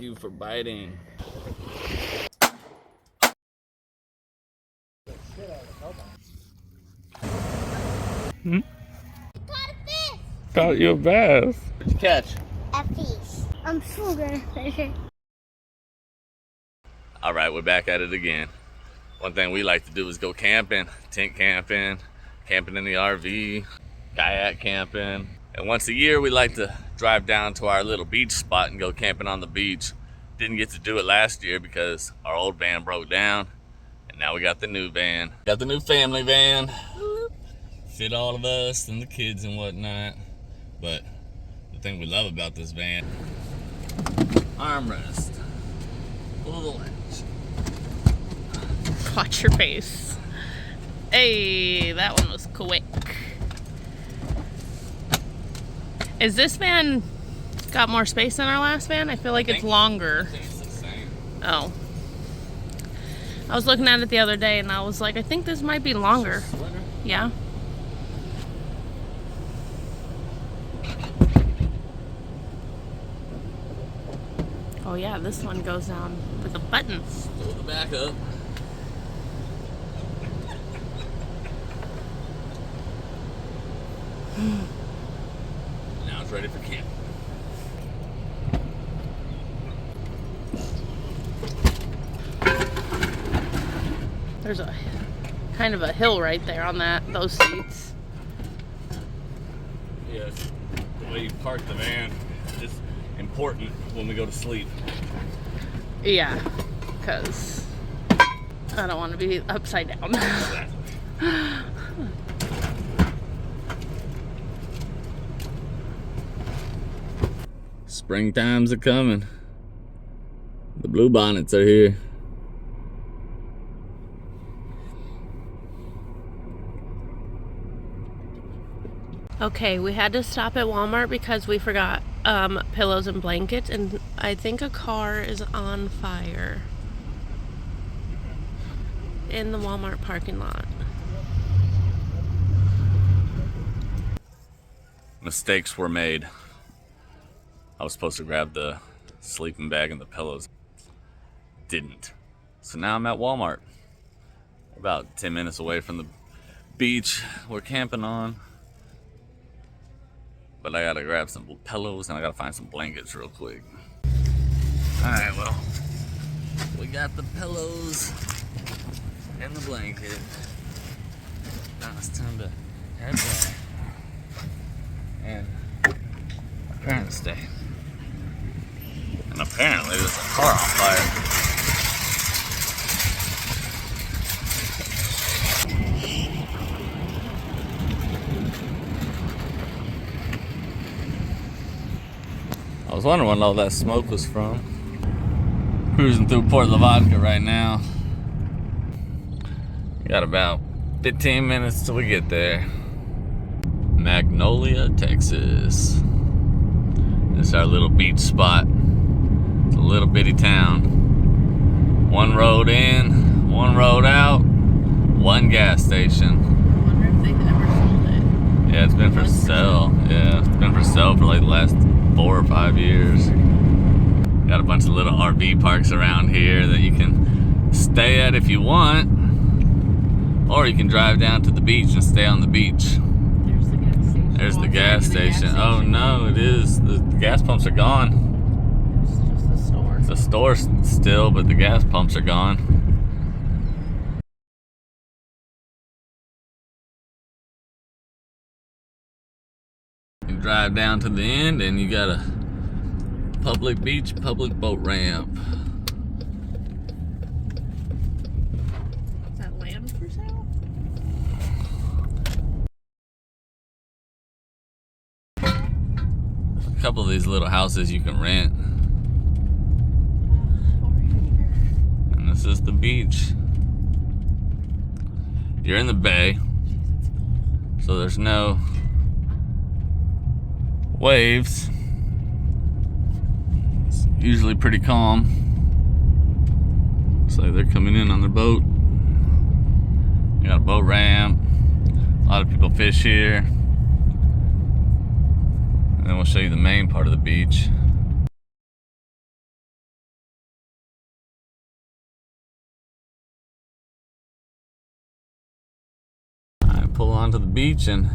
you for biting. Hmm? Caught a fish! Caught you a bass. What'd you catch? A fish. I'm so good at fishing. All right, we're back at it again. One thing we like to do is go camping, tent camping, camping in the RV, kayak camping. And once a year, we like to drive down to our little beach spot and go camping on the beach. Didn't get to do it last year because our old van broke down. And now we got the new van. Got the new family van. Fit all of us and the kids and whatnot. But the thing we love about this van, armrest, full ledge. Watch your face. Hey, that one was quick. Is this van got more space than our last van? I feel like it's longer. I think it's the same. Oh. I was looking at it the other day and I was like, I think this might be longer. Yeah. Oh yeah, this one goes down with a button. Pull the back up. Now it's ready for camp. There's a kind of a hill right there on those seats. Yes, the way you park the van is important when we go to sleep. Yeah, because I don't want to be upside down. Springtime's a coming. The blue bonnets are here. Okay, we had to stop at Walmart because we forgot pillows and blankets, and I think a car is on fire in the Walmart parking lot. Mistakes were made. I was supposed to grab the sleeping bag and the pillows. Didn't. So now I'm at Walmart. About 10 minutes away from the beach we're camping on. But I gotta grab some pillows and I gotta find some blankets real quick. Alright, well, we got the pillows and the blanket. Now it's time to head back and parents' day. And apparently there's a car on fire. I was wondering what all that smoke was from. Cruising through Port Lavaca right now. Got about 15 minutes till we get there. Magnolia, Texas. This is our little beach spot. It's a little bitty town. One road in, one road out, one gas station. I wonder if they've ever sold it. Yeah, it's been for sale. Yeah, it's been for sale for like the last 4 or 5 years. Got a bunch of little RV parks around here that you can stay at if you want, or you can drive down to the beach and stay on the beach. There's the gas station. There's the gas station. Oh no, it is. The gas pumps are gone. It's just the store. The store's still, but the gas pumps are gone. You drive down to the end and you got a public beach, public boat ramp. Is that land for sale? A couple of these little houses you can rent. And this is the beach. You're in the bay, so there's no waves. It's usually pretty calm. Looks like they're coming in on their boat. You got a boat ramp. A lot of people fish here. And then we'll show you the main part of the beach. pull onto the beach and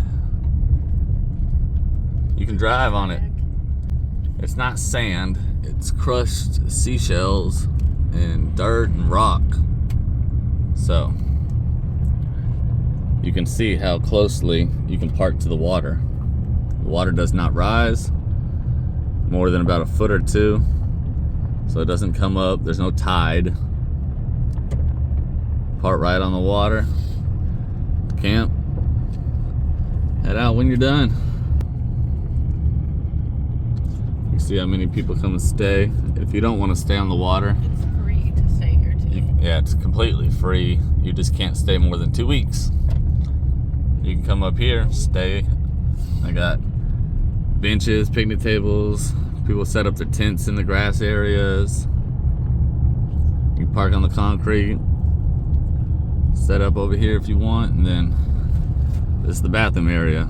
you can drive on it. It's not sand, it's crushed seashells and dirt and rock. So you can see how closely you can park to the water. The water does not rise more than about a foot or two, so it doesn't come up. There's no tide. Park right on the water. Camp. Head out when you're done. You see how many people come and stay. If you don't want to stay on the water, It's free to stay here too. yeah, it's completely free. You just can't stay more than 2 weeks. You can come up here, stay. I got benches, picnic tables. People set up their tents in the grass areas. You can park on the concrete. Set up over here if you want, and then this is the bathroom area.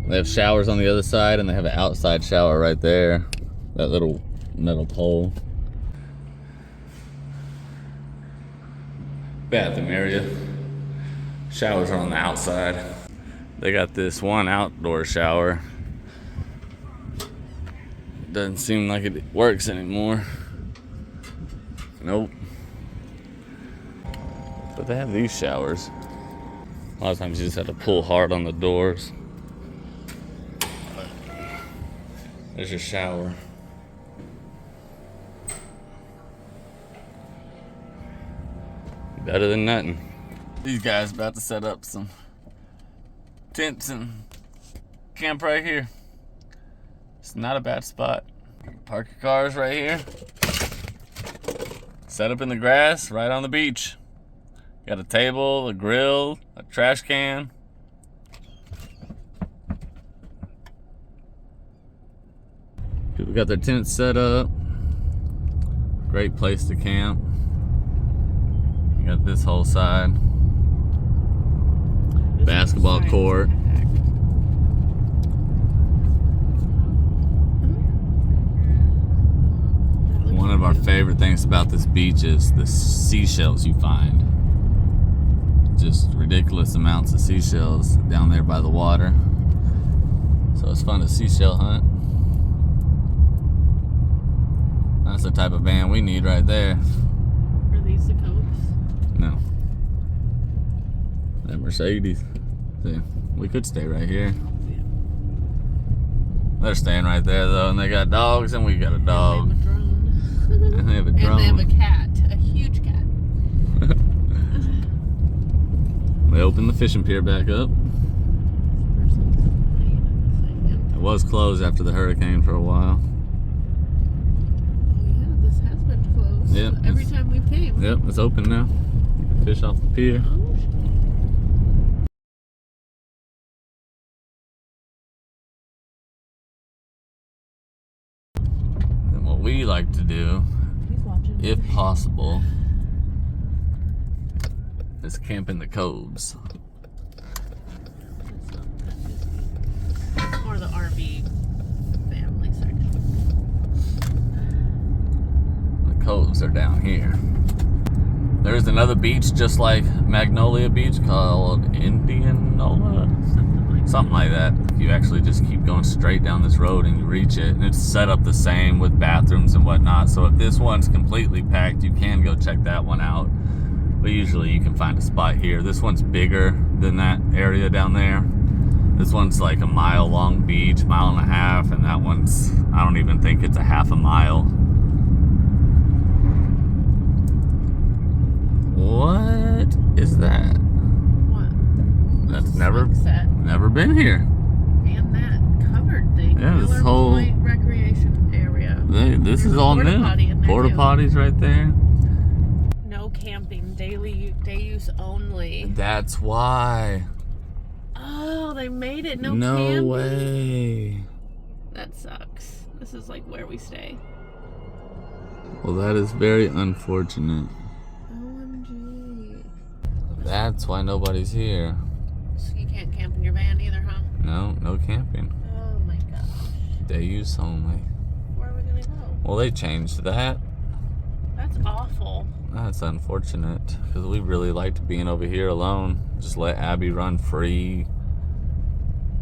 They have showers on the other side, and they have an outside shower right there. That little metal pole. Bathroom area. Showers are on the outside. They got this one outdoor shower. Doesn't seem like it works anymore. Nope. But they have these showers. A lot of times you just have to pull hard on the doors. There's your shower. Better than nothing. These guys about to set up some tents and camp right here. It's not a bad spot. Park your cars right here. Set up in the grass right on the beach. Got a table, a grill, a trash can. People got their tents set up. Great place to camp. You got this whole side. Basketball court. One of our favorite things about this beach is the seashells you find. Just ridiculous amounts of seashells down there by the water. So it's fun to seashell hunt. That's the type of van we need right there. Are these the Copes? No. That Mercedes. See, we could stay right here. They're staying right there though, and they got dogs, and we got a dog. And they have a drone. And they have a drone. And they have a cat, a huge cat. They opened the fishing pier back up. It was closed after the hurricane for a while. Oh yeah, this has been closed. Yep, Every time we came. Yep, it's open now. You can fish off the pier. Oh. And what we like to do, if possible, is camp in the coves. Or the RV family section. The coves are down here. There's another beach just like Magnolia Beach called Indianola. Something like that. You actually just keep going straight down this road and you reach it. And it's set up the same with bathrooms and whatnot. So if this one's completely packed, you can go check that one out. But usually you can find a spot here. This one's bigger than that area down there. This one's like a mile-long beach, mile and a half, and that one's, I don't even think it's a half a mile. What is that? What? That's never been here. And that covered thing. Yeah, this Miller whole Point recreation area. This is all new. Porta potties right there. No camping, day use only. That's why. Oh, they made it no No camping. way. That sucks. This is like where we stay. Well, that is very unfortunate. OMG. That's why nobody's here. So you can't camp in your van either, huh? No camping. Oh my gosh. Day use only. Where are we gonna go? Well, they changed that. That's awful. That's unfortunate because we really liked being over here alone. Just let Abby run free.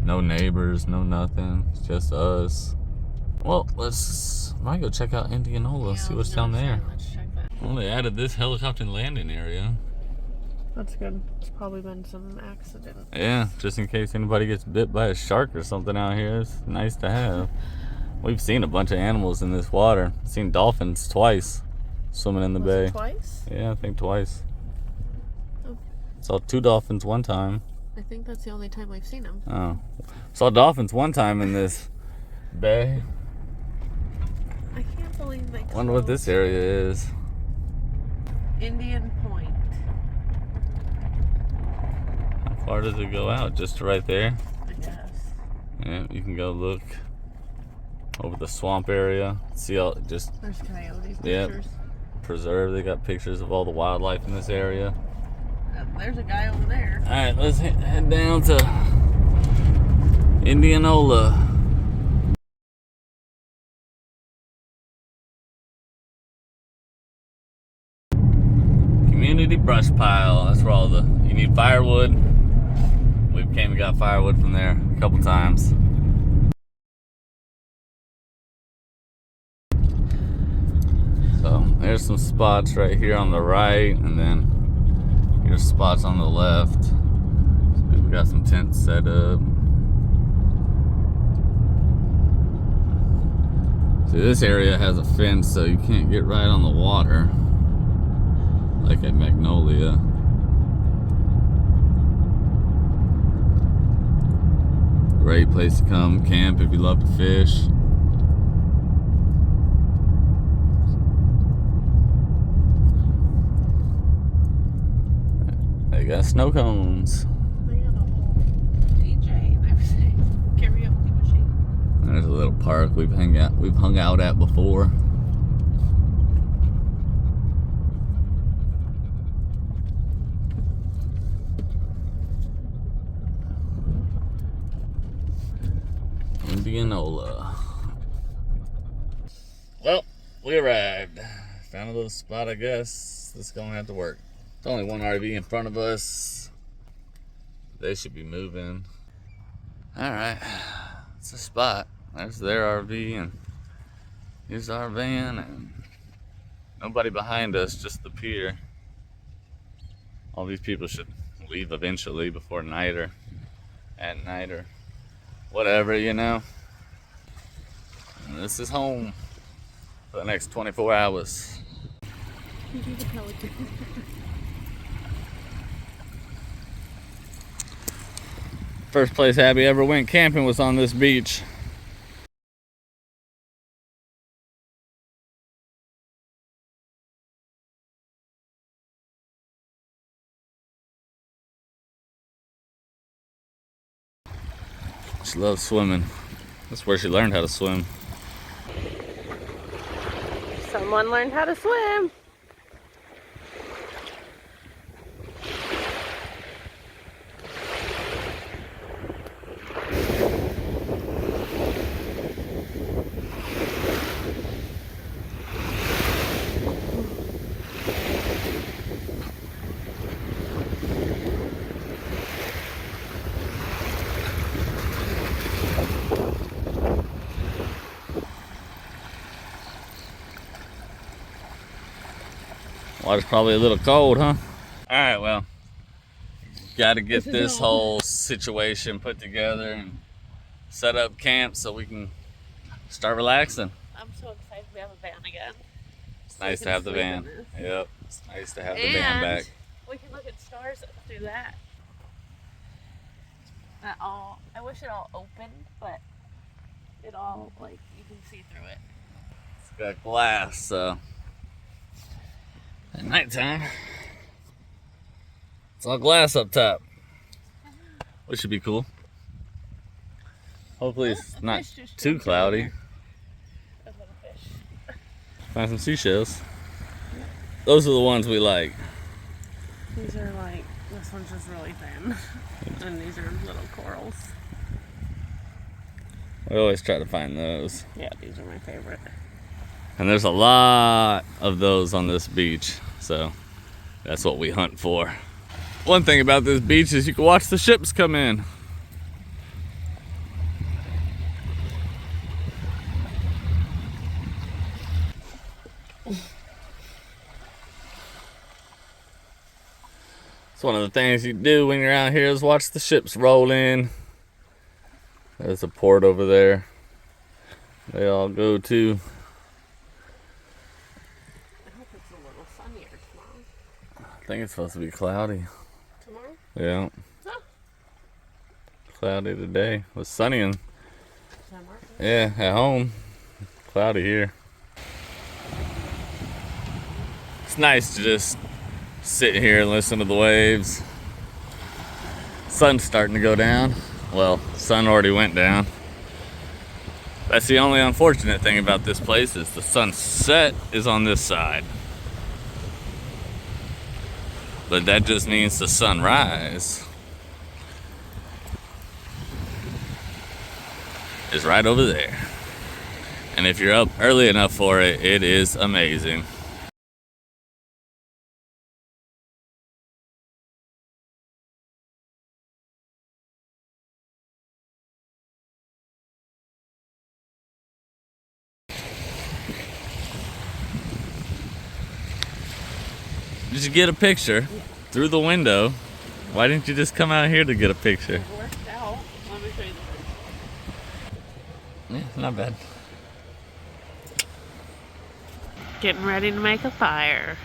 No neighbors, no nothing. It's just us. Well, might go check out Indianola, see what's down there. Let's check that. Well, they added this helicopter landing area. That's good. There's probably been some accident. Yeah, just in case anybody gets bit by a shark or something out here. It's nice to have. We've seen a bunch of animals in this water. Seen dolphins twice swimming in the bay. Twice? Yeah, I think twice. Oh. Saw 2 dolphins one time. I think that's the only time we've seen them. Oh. Saw dolphins one time in this bay. I can't believe they Wonder what this area is. Indian Point. How far does it go out? Just right there? I guess. Yeah, you can go look over the swamp area. See all There's coyotes Yep. pictures. preserve. They got pictures of all the wildlife in this area. There's a guy over there. All right, let's head down to Indianola. Community brush pile. That's where all you need firewood. We came and got firewood from there a couple times. So there's some spots right here on the right, and then here's spots on the left. So we got some tents set up. See, this area has a fence, so you can't get right on the water, like at Magnolia. Great place to come camp if you love to fish. They got snow cones. They got a whole DJ and everything. Karaoke machine. There's a little park we've hung out at before. Indianola. Well, we arrived. Found a little spot, I guess. This is gonna have to work. There's only one RV in front of us. They should be moving. Alright, it's a spot. There's their RV and here's our van, and nobody behind us, just the pier. All these people should leave eventually before night or at night or whatever, you know. And this is home for the next 24 hours. You do the pelican. First place Abby ever went camping was on this beach. She loves swimming. That's where she learned how to swim. Someone learned how to swim. Water's probably a little cold, huh? Alright, well, gotta get this whole situation put together and set up camp so we can start relaxing. I'm so excited we have a van again. It's nice to have the van. Yep, it's nice to have the van back. We can look at stars through that. I wish it all opened, but it all, like, you can see through it. It's got glass, so at nighttime, it's all glass up top, which should be cool. Hopefully it's not too cloudy. A little fish. Find some seashells. Those are the ones we like. These are like, this one's just really thin. And these are little corals. We always try to find those. Yeah, these are my favorite. And there's a lot of those on this beach. So that's what we hunt for. One thing about this beach is you can watch the ships come in. It's one of the things you do when you're out here is watch the ships roll in. There's a port over there. They all go to. I hope it's a little sunnier tomorrow. I think it's supposed to be cloudy. Tomorrow? Yeah. Oh. Cloudy today. It was sunny and yeah, at home. Cloudy here. It's nice to just sit here and listen to the waves. Sun's starting to go down. Well, sun already went down. That's the only unfortunate thing about this place is the sunset is on this side. But that just means the sunrise is right over there. And if you're up early enough for it, it is amazing. Did you get a picture through the window? Why didn't you just come out here to get a picture? It worked out. Let me show you the picture. Yeah, not bad. Getting ready to make a fire.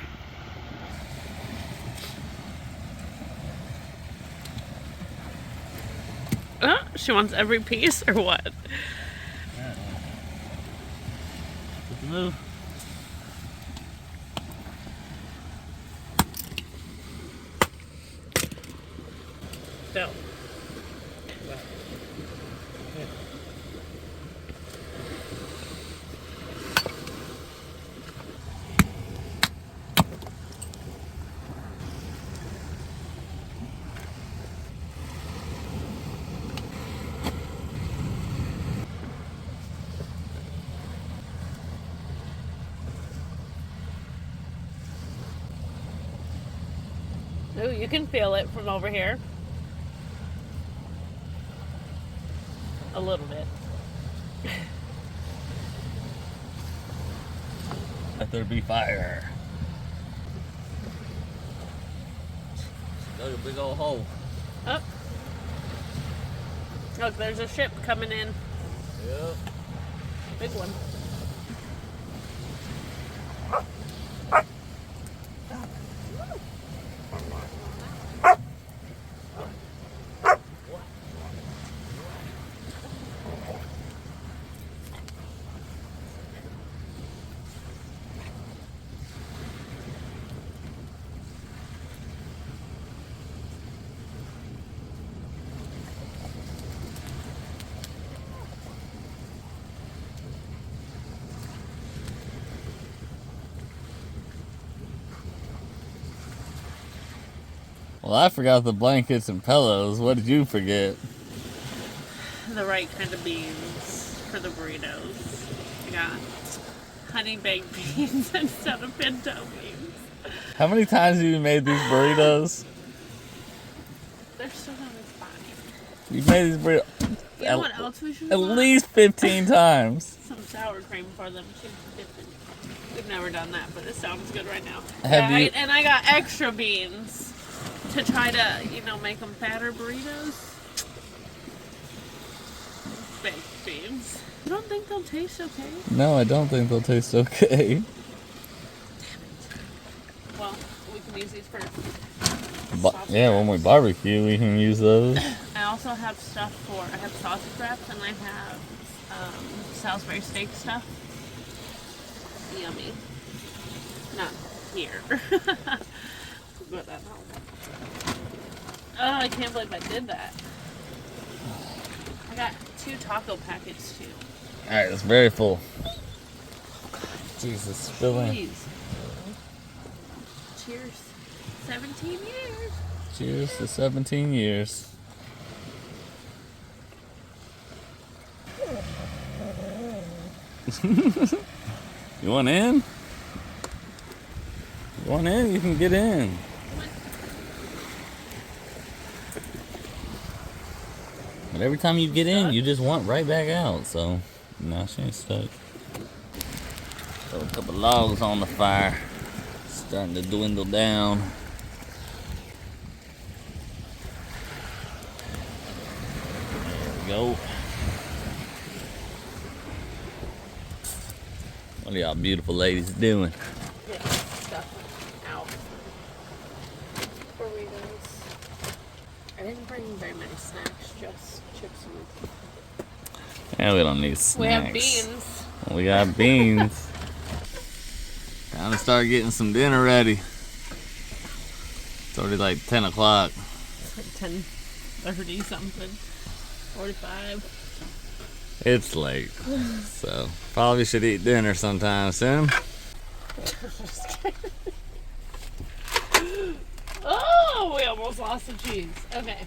Oh, she wants every piece or what? Move. Still. Ooh, you can feel it from over here. A little bit. Let there be fire. Dug a big old hole. Oh. Look, there's a ship coming in. Yep. Big one. Well, I forgot the blankets and pillows. What did you forget? The right kind of beans for the burritos. I got honey baked beans instead of pinto beans. How many times have you made these burritos? They're still gonna be fine. You've made these burritos You know what else we should at least 15 times. some sour cream for them too. We've never done that, but it sounds good right now. Have you- And I got extra beans to try to, make them fatter burritos. Baked beans. You don't think they'll taste okay? No, I don't think they'll taste okay. Well, we can use these for Yeah, when we barbecue, we can use those. I also have stuff I have sausage wraps and I have Salisbury steak stuff. Yummy. Not here. But at home. Oh, I can't believe I did that. I got 2 taco packets too. Alright, it's very full. Jesus, spilling. Jeez. Cheers. 17 years. Cheers to 17 years. You want in? You want in? You can get in. But every time you get in, you just want right back out. So, no, she ain't stuck. Throw a couple logs on the fire. Starting to dwindle down. There we go. What are y'all beautiful ladies doing? Yeah, stuff out. Burritos. I didn't bring very many snacks, just chips and... Yeah, we don't need snacks. We have beans. We got beans. Time to start getting some dinner ready. It's already like 10 o'clock. It's like 10:30 something. 45. It's late. So, probably should eat dinner sometime soon. Oh, we almost lost the cheese. Okay.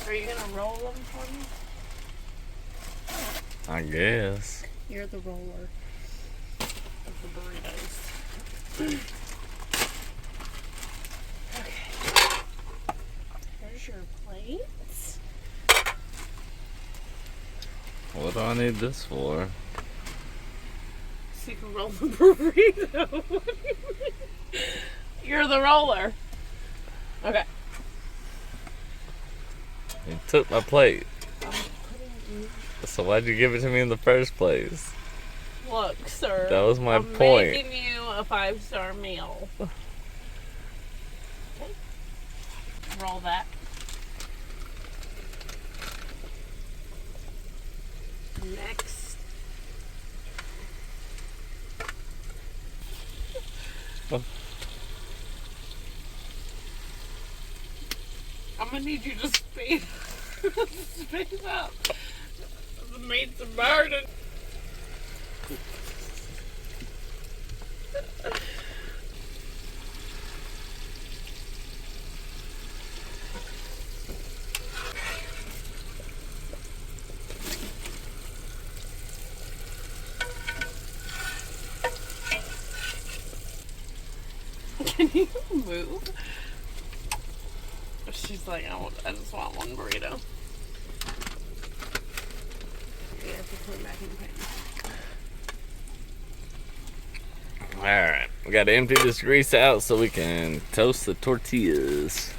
Are you going to roll them for me? I guess. You're the roller of the burritos. Okay. Here's your plates. What do I need this for? So you can roll the burrito. What do you mean? You're the roller. Okay. You took my plate. So why'd you give it to me in the first place? Look, sir. That was my I'm point. making you a 5-star meal. Okay. Roll that. Next. Oh. I'm gonna need you to speed up. The meat's burning. Can you move? She's like, I just want one burrito. Yeah, have to put it back in the pan. Alright, we gotta empty this grease out so we can toast the tortillas.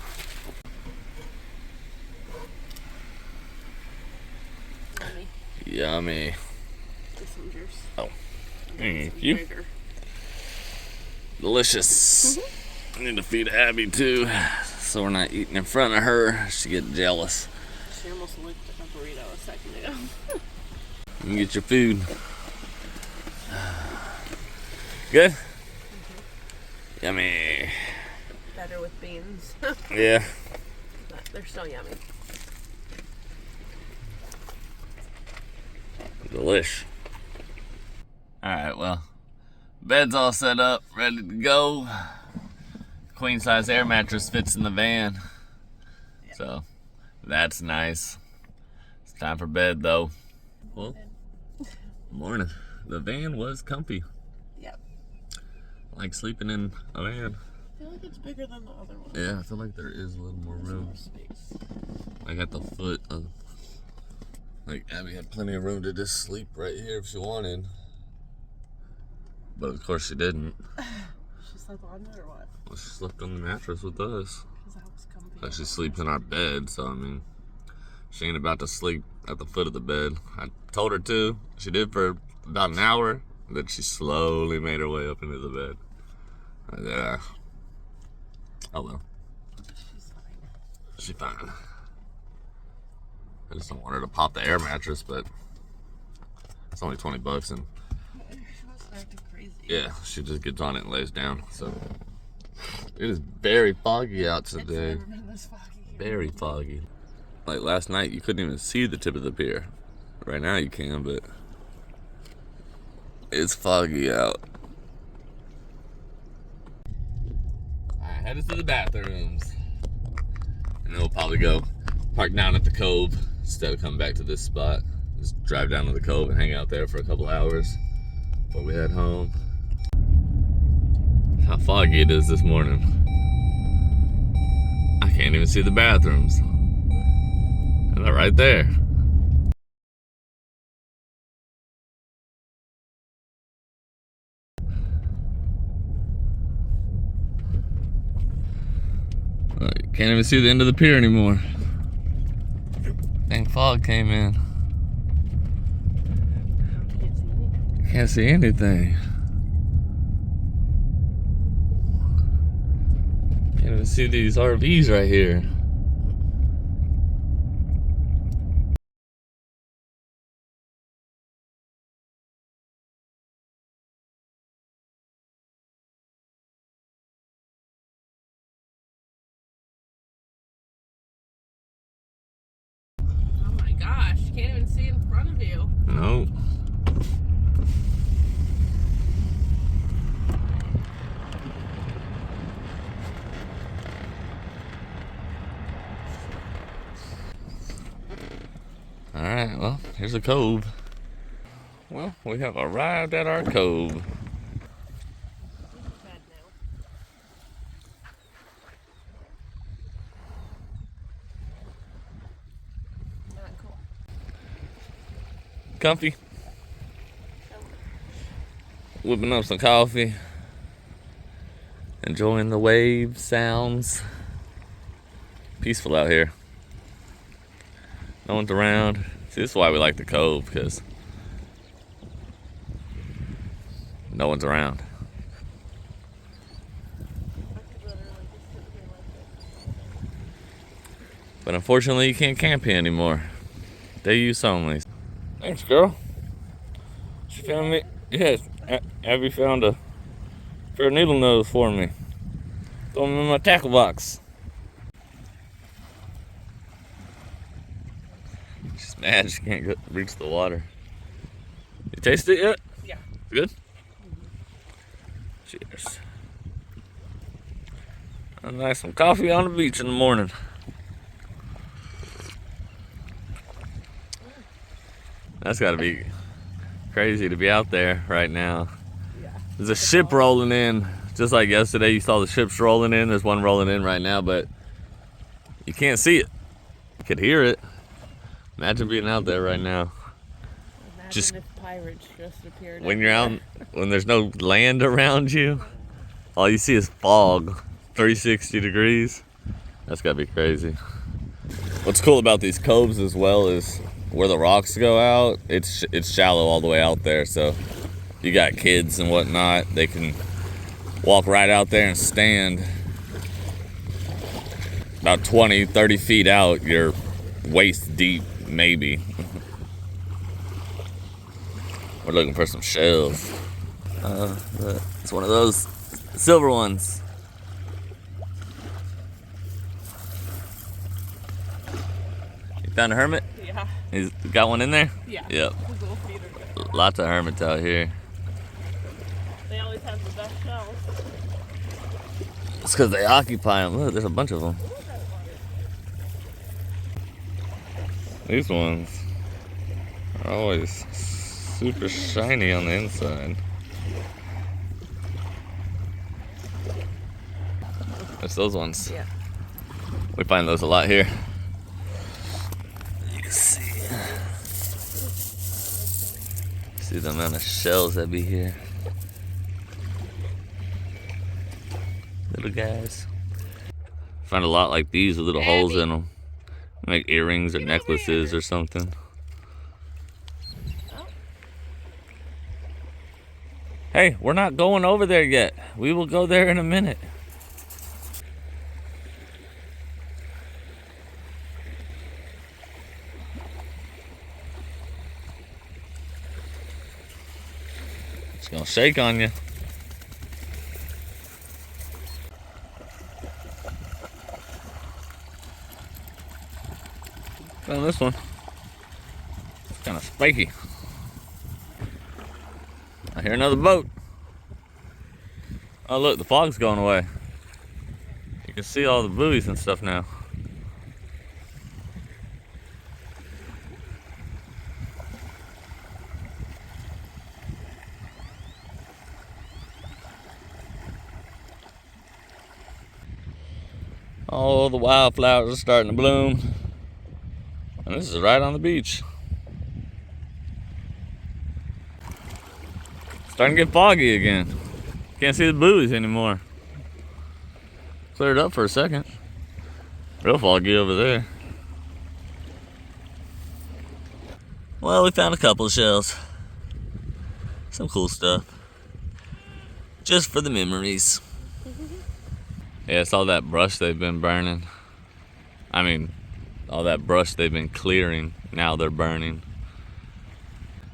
Yummy. Yummy. This one's yours. Oh, It's thank you. bigger. Delicious. I need to feed Abby too, so we're not eating in front of her. She get jealous. She almost licked a burrito a second ago. You can get your food. Good? Mm-hmm. Yummy. Better with beans. Yeah. But they're still yummy. Delish. Alright, well, bed's all set up, ready to go. Queen size air mattress fits in the van. So, that's nice. It's time for bed though. Well, morning. The van was comfy. Yep. I like sleeping in a van. I feel like it's bigger than the other one. Yeah, I feel like there is a little more room. Space. Like at the foot of, like Abby had plenty of room to just sleep right here if she wanted. But of course she didn't. She slept on it or what? Well, she slept on the mattress with us. Because that was comfy. Like she sleeps in our bed, so I mean, she ain't about to sleep at the foot of the bed. I told her to. She did for about an hour. Then she slowly made her way up into the bed. Yeah. Oh well. She's fine. She's fine. I just don't want her to pop the air mattress, but it's only $20 and She wasn't acting crazy. yeah, she just gets on it and lays down. So it is very foggy out today. It's never been this foggy here. Very foggy. Like last night, you couldn't even see the tip of the pier. Right now you can, but it's foggy out. Alright, headed to the bathrooms. And then we'll probably go park down at the cove instead of coming back to this spot. Just drive down to the cove and hang out there for a couple hours before we head home. how foggy it is this morning. I can't even see the bathrooms. And they're right there. Can't even see the end of the pier anymore. Dang, fog came in. Can't see anything. Can't even see these RVs right here. Oh my gosh, you can't even see in front of you. Nope. Alright, well, here's a cove. Well, we have arrived at our cove. Comfy. Whipping up some coffee. Enjoying the wave sounds. Peaceful out here. No one's around. See, this is why we like the cove, because no one's around. But unfortunately, you can't camp here anymore. Day use only. Thanks, girl. She found me. Yes, Abby found a pair of needle nose for me. Throw them in my tackle box. She's mad she can't reach the water. You taste it yet? Yeah. Good? Cheers. A nice some coffee on the beach in the morning. That's gotta be crazy to be out there right now. Yeah. There's a ship rolling in. Just like yesterday, you saw the ships rolling in. There's one rolling in right now, but you can't see it. You could hear it. Imagine being out there right now. Imagine Just if pirates just appeared. when you're out, when there's no land around you, all you see is fog, 360 degrees. That's gotta be crazy. What's cool about these coves as well is where the rocks go out, it's shallow all the way out there, so you got kids and whatnot, they can walk right out there and stand about 20-30 feet out. You're waist deep, maybe. We're looking for some shells. It's one of those silver ones. You found a hermit? Yeah. He's got one in there? Yeah. Yep. His little feet are good. Lots of hermits out here. They always have the best shells. It's because they occupy them. Look, there's a bunch of them. These ones are always super shiny on the inside. It's those ones. Yeah. We find those a lot here. You can see the amount of shells that be here. Little guys. Find a lot like these with little holes in them. Like earrings or necklaces or something. Oh. Hey, we're not going over there yet. We will go there in a minute. It's gonna shake on you. Found this one. It's kind of spiky. I hear another boat. Oh look, the fog's going away. You can see all the buoys and stuff now. All the wildflowers are starting to bloom. And this is right on the beach. Starting to get foggy again. Can't see the buoys anymore. Cleared up for a second. Real foggy over there. Well, we found a couple of shells. Some cool stuff. Just for the memories. Yeah, it's all that brush they've been burning. I mean, all that brush they've been clearing. Now they're burning.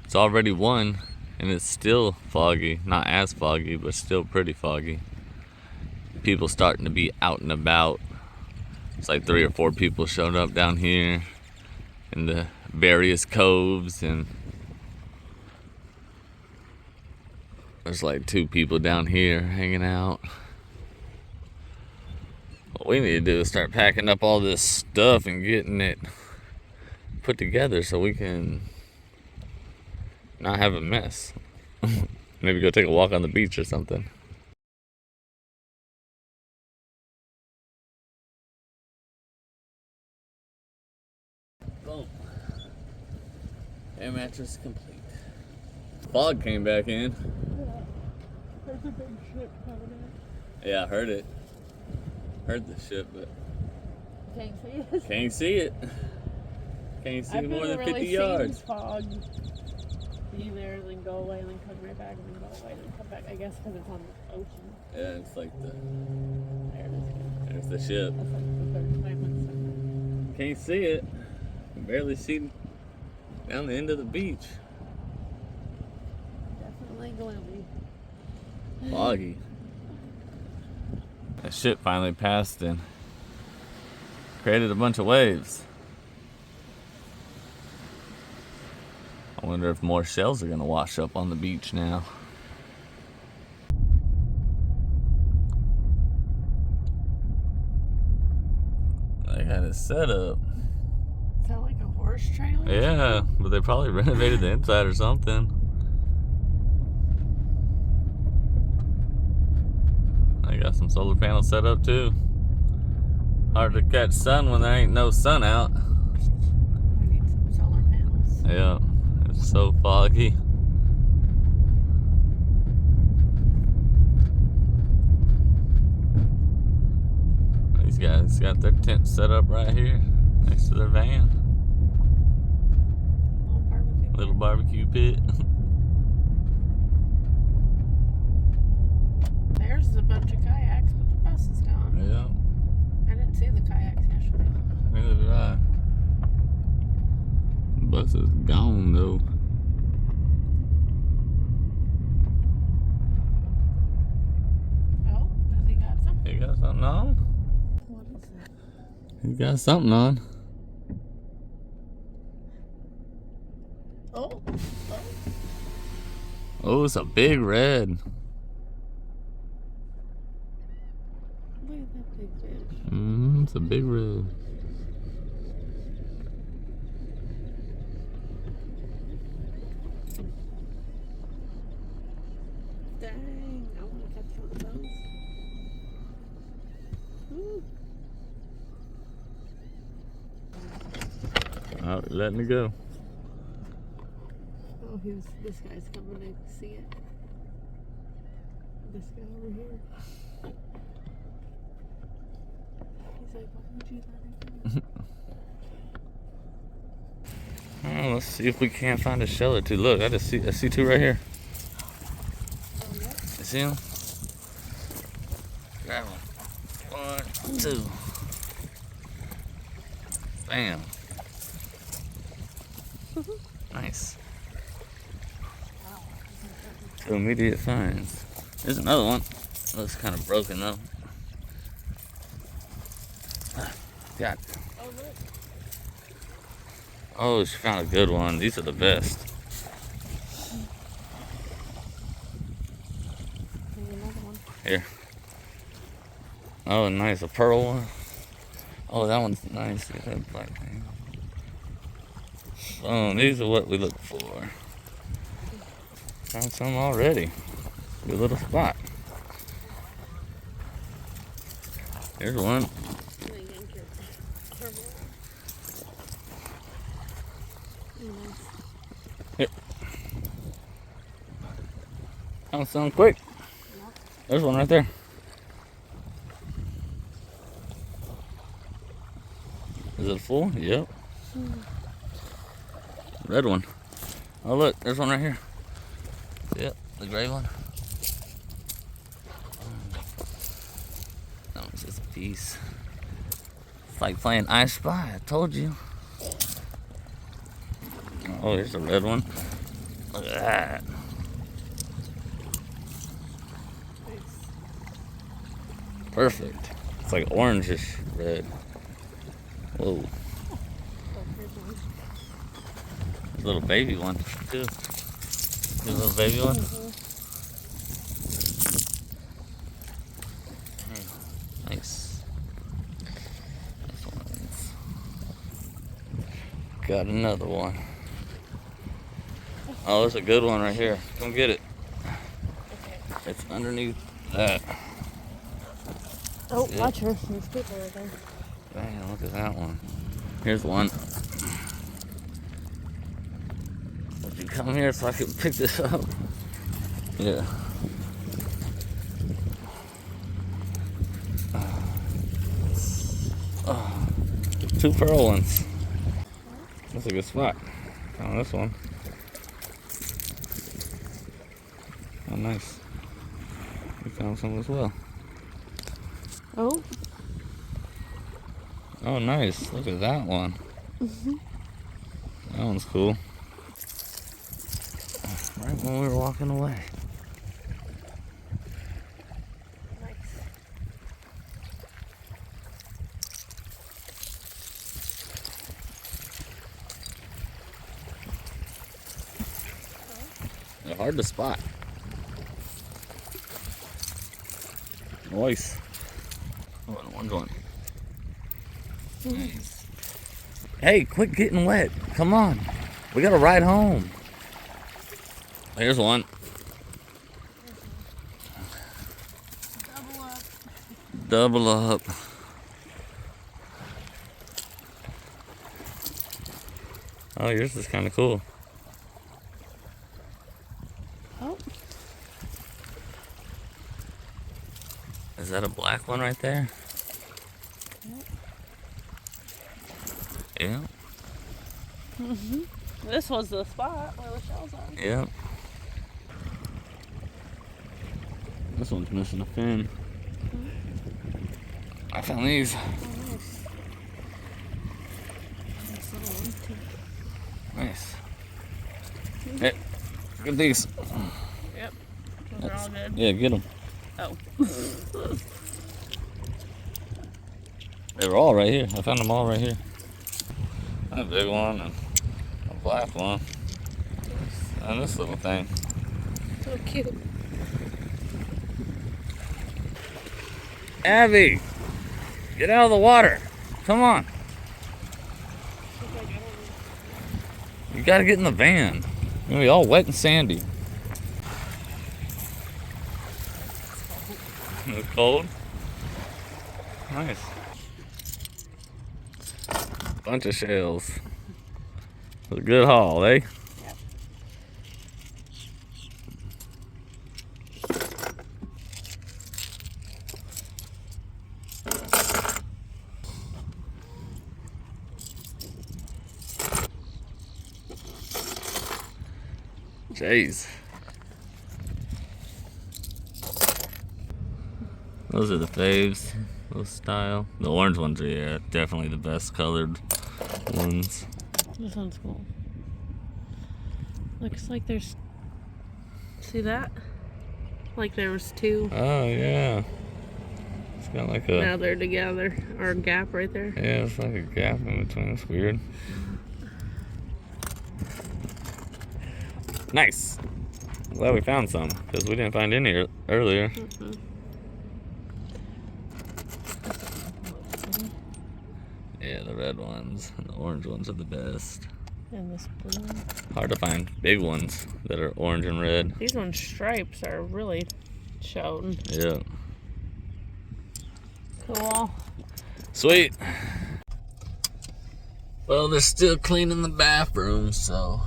It's already 1, and it's still foggy. Not as foggy, but still pretty foggy. People starting to be out and about. It's like 3 or 4 people showed up down here in the various coves, and there's like 2 people down here hanging out. What we need to do is start packing up all this stuff and getting it put together so we can not have a mess. Maybe go take a walk on the beach or something. Boom. Air mattress complete. Fog came back in. There's a big ship coming in. Yeah, I heard it. Heard the ship, but Can't see it. can't see it. Can't see I've more than never 50 really yards. seen fog be there, then go away, and then come right back, and then go away, and then come back. I guess because it's on the ocean. Yeah, it's like There it is again. there's the ship. That's like the third time it's Can't see it. Can barely see down the end of the beach. definitely gloomy. Foggy. The ship finally passed and created a bunch of waves. I wonder if more shells are gonna wash up on the beach now. They got it set up. Is that like a horse trailer? Yeah, but they probably renovated the inside or something. They got some solar panels set up too. Hard to catch sun when there ain't no sun out. We need some solar panels. Yeah, it's so foggy. These guys got their tent set up right here next to their van. Little barbecue. Little barbecue pit. There's a bunch of kayaks, but the bus is gone. Yeah, I didn't see the kayaks yesterday. neither did I. The bus is gone though. Oh, has he got some? He got something on? What is that? He got something on. Oh, oh. Oh, it's a big red. Look at that big fish. It's a big red. Dang, I want to catch one of those. Ooh. Oh, letting it go. Oh, this guy's coming to see it. This guy over here. He's like, why would you let it go? Oh, let's see if we can't find a shell or two. Look, I see 2 right here. Oh, yeah. You see them? Grab them. 1, 2. Bam. Nice. 2 immediate finds. There's another one. Looks kind of broken though. God. Oh, look. Oh, she found a good one. These are the best. There's another one. Here. Oh, nice. A pearl one. Oh, that one's nice. Look at that black thing. Oh, these are what we look for. Found some already. Good little spot. Here's one. Here. Found some quick. There's one right there. Is it full? Yep. Red one. Oh look, there's one right here. Yep, the gray one. That one's just a piece. It's like playing I Spy, I told you. Oh, here's a red one. Look at that. Perfect. It's like orangish red. Whoa. Little baby one too. See a little baby one? Nice. Nice ones. Got another one. Oh, there's a good one right here. Come get it. It's underneath that. Oh, watch her. There's people right there. Man, look at that one. Here's one. Would you come here so I can pick this up? Yeah. Oh, 2 pearl ones. That's a good spot. Found this one. Oh, nice. We found some as well. Oh. Oh, nice. Look at that one. That one's cool. Right when we were walking away. Nice. They're hard to spot. Nice. Oh, and one's one. Nice. Hey, quit getting wet. Come on. We gotta ride home. Here's one. Double up. Double up. Oh, yours is kind of cool. Oh. Is that a black one right there? Yeah. This was the spot where the shells are. Yep. This one's missing a fin. I found these. Nice. Hey, get these. Yep. Those are all good. Yeah, get them. Oh. They were all right here. I found them all right here. A big one and a black one. And this little thing. So cute. Abby, get out of the water. Come on. You gotta get in the van. You're gonna be all wet and sandy. It's cold. Nice. Bunch of shells. It was a good haul, eh? Yep. Jeez. Those are the faves, those style. The orange ones are, yeah, definitely the best colored ones. This one's cool. Looks like there's. See that? Like there was 2. Oh, yeah. It's got like a. Now they're together. Or a gap right there. Yeah, it's like a gap in between. It's weird. Nice. I'm glad we found some because we didn't find any earlier. Yeah, the red ones and the orange ones are the best. And this blue one. Hard to find big ones that are orange and red. These ones' stripes are really showing. Yeah. Cool. Sweet. Well, they're still cleaning the bathroom, so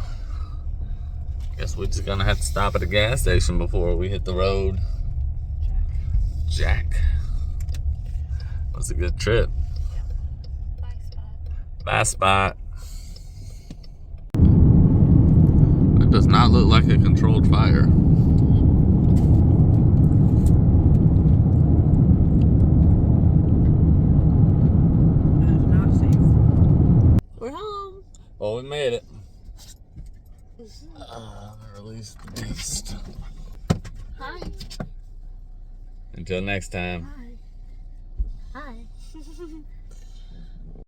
guess we're just gonna have to stop at a gas station before we hit the road. Jack. Was a good trip. Bye, Spot. Bye, Spot. It does not look like a controlled fire. That is not safe. We're home. Well, we made it. Release the beast. Hi. Until next time. Hi. Hi.